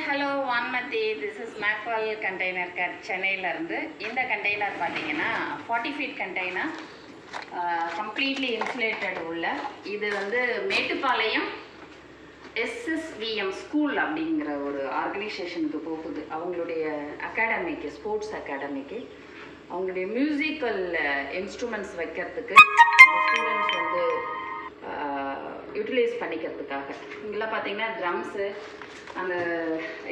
Hello Vanmathi. This is Meghwal container சென்னையிலேருந்து. இந்த container பார்த்தீங்கன்னா 40 ஃபீட் கண்டெய்னர், கம்ப்ளீட்லி இன்சுலேட்டட் உள்ள. இது மேட்டுப்பாளையம் எஸ்எஸ்விஎம் ஸ்கூல் அப்படிங்கிற ஒரு ஆர்கனைசேஷனுக்கு போகுது. அவங்களுடைய அகாடமிக்கு, ஸ்போர்ட்ஸ் அகாடமிக்கு, அவங்களுடைய மியூசிக்கல் இன்ஸ்ட்ருமெண்ட்ஸ் வைக்கிறதுக்கு ஸ்டூடெண்ட்ஸ் யூட்டிலைஸ் பண்ணிக்கிறதுக்காக. இங்கெல்லாம் பார்த்தீங்கன்னா ட்ரம்ஸு, அந்த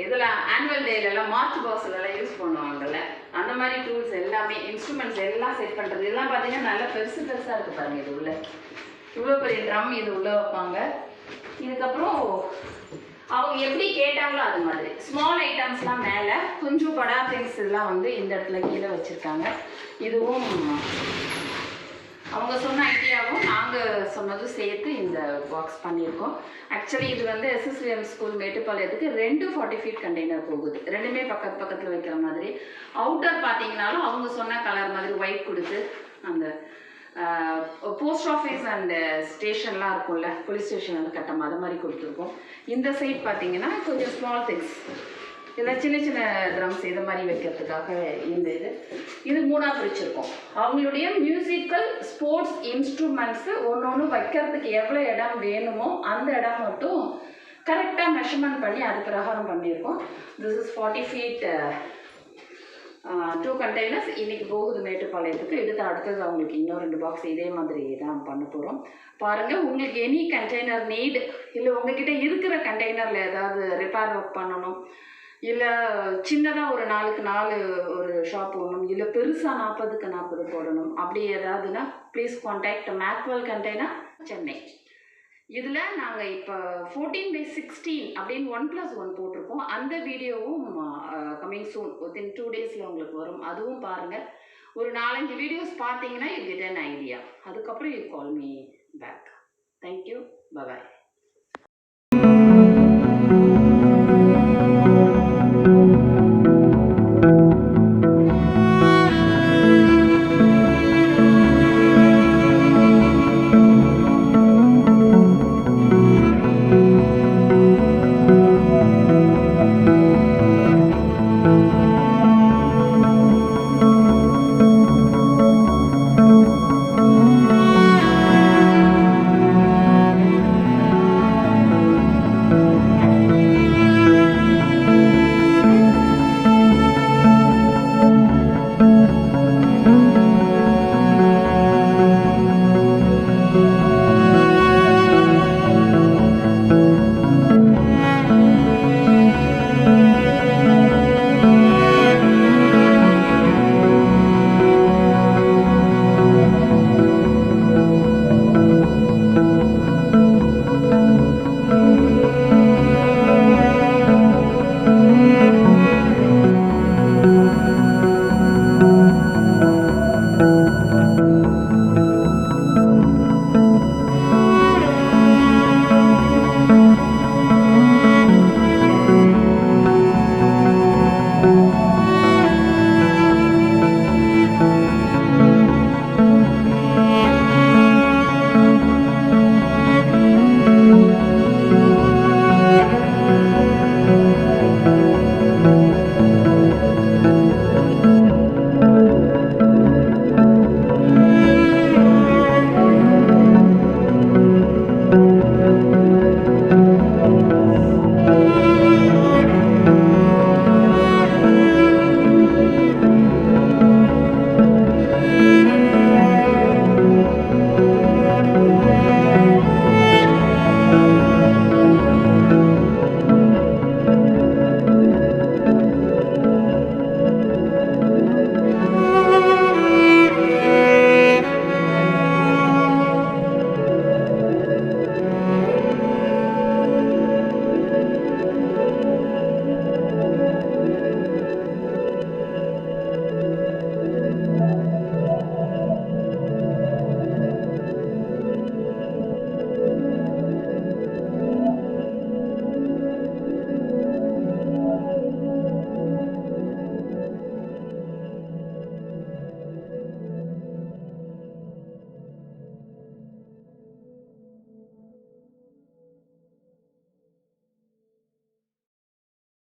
இதில் ஆனுவல் டேலெல்லாம் மார்ச் பாக்ஸ்லலாம் யூஸ் பண்ணுவாங்கல்ல, அந்த மாதிரி டூல்ஸ் எல்லாமே, இன்ஸ்ட்ருமெண்ட்ஸ் எல்லாம் செட் பண்ணுறது. இதெல்லாம் பார்த்தீங்கன்னா நல்லா பெருசாக இருக்குது பாருங்கள். இது உள்ள இவ்வளோ பெரிய ட்ரம் இது உள்ளே வைப்பாங்க. இதுக்கப்புறம் அவங்க எப்படி கேட்டாங்களோ அது மாதிரி ஸ்மால் ஐட்டம்ஸ்லாம் மேலே, கொஞ்சம் படா திங்ஸ் எல்லாம் இந்த இடத்துல கீழே வச்சுருக்காங்க. இதுவும் அவங்க சொன்ன ஐடியாவும் நாங்கள் சொன்னதும் சேர்த்து இந்த பாக்ஸ் பண்ணியிருக்கோம். ஆக்சுவலி இது எஸ்எஸ்விஎம் ஸ்கூல் மேட்டுப்பாளையத்துக்கு 2 40 ஃபீட் கண்டெய்னர் போகுது. ரெண்டுமே பக்கத்தில் வைக்கிற மாதிரி. அவுட்டர் பார்த்தீங்கன்னாலும் அவங்க சொன்ன கலர் மாதிரி ஒயிட் கொடுத்து, அந்த போஸ்ட் ஆஃபீஸ் அண்ட் ஸ்டேஷன்லாம் இருக்கும்ல, போலீஸ் ஸ்டேஷன் கட்டம், அது மாதிரி கொடுத்துருக்கோம். இந்த சைட் பார்த்தீங்கன்னா கொஞ்சம் ஸ்மால் திங்ஸ், இதில் சின்ன சின்ன ட்ரம்ஸ் இதை மாதிரி வைக்கிறதுக்காக இது மூணாக பிரிச்சிருக்கோம். அவங்களுடைய மியூசிக்கல் ஸ்போர்ட்ஸ் இன்ஸ்ட்ருமெண்ட்ஸு ஒன்று வைக்கிறதுக்கு எவ்வளோ இடம் வேணுமோ அந்த இடம் மட்டும் கரெக்டாக மெஷர்மெண்ட் பண்ணி அது பிரகாரம் பண்ணியிருக்கோம். திஸ் இஸ் 40 ஃபீட் 2 கண்டெய்னர்ஸ் இன்றைக்கி போகுது மேட்டுப்பாளையத்துக்கு. இதுக்கு அடுத்தது அவங்களுக்கு இன்னும் 2 பாக்ஸ் இதே மாதிரி தான் பண்ண போகிறோம். பாருங்கள், உங்களுக்கு எனி கண்டெய்னர் நீட், இல்லை உங்ககிட்ட இருக்கிற கண்டெய்னரில் ஏதாவது ரிப்பேர் ஒர்க் பண்ணணும், இல்லை சின்னதாக ஒரு 4க்கு 4 ஒரு ஷாப் போடணும், இல்லை பெருசாக 40க்கு 40 போடணும், அப்படி ஏதாவதுன்னா ப்ளீஸ் கான்டாக்ட் மேக்வால் கண்டெய்னர் சென்னை. இதில் நாங்கள் இப்போ 14/16 அப்படின்னு 1+1 போட்டிருக்கோம். அந்த வீடியோவும் கம்மிங் சூன், வித்தின் 2 டேஸில் உங்களுக்கு வரும். அதுவும் பாருங்கள். ஒரு 4-5 வீடியோஸ் பார்த்தீங்கன்னா யூ கெட் அன் ஐடியா. அதுக்கப்புறம் you call me back. Thank you, by.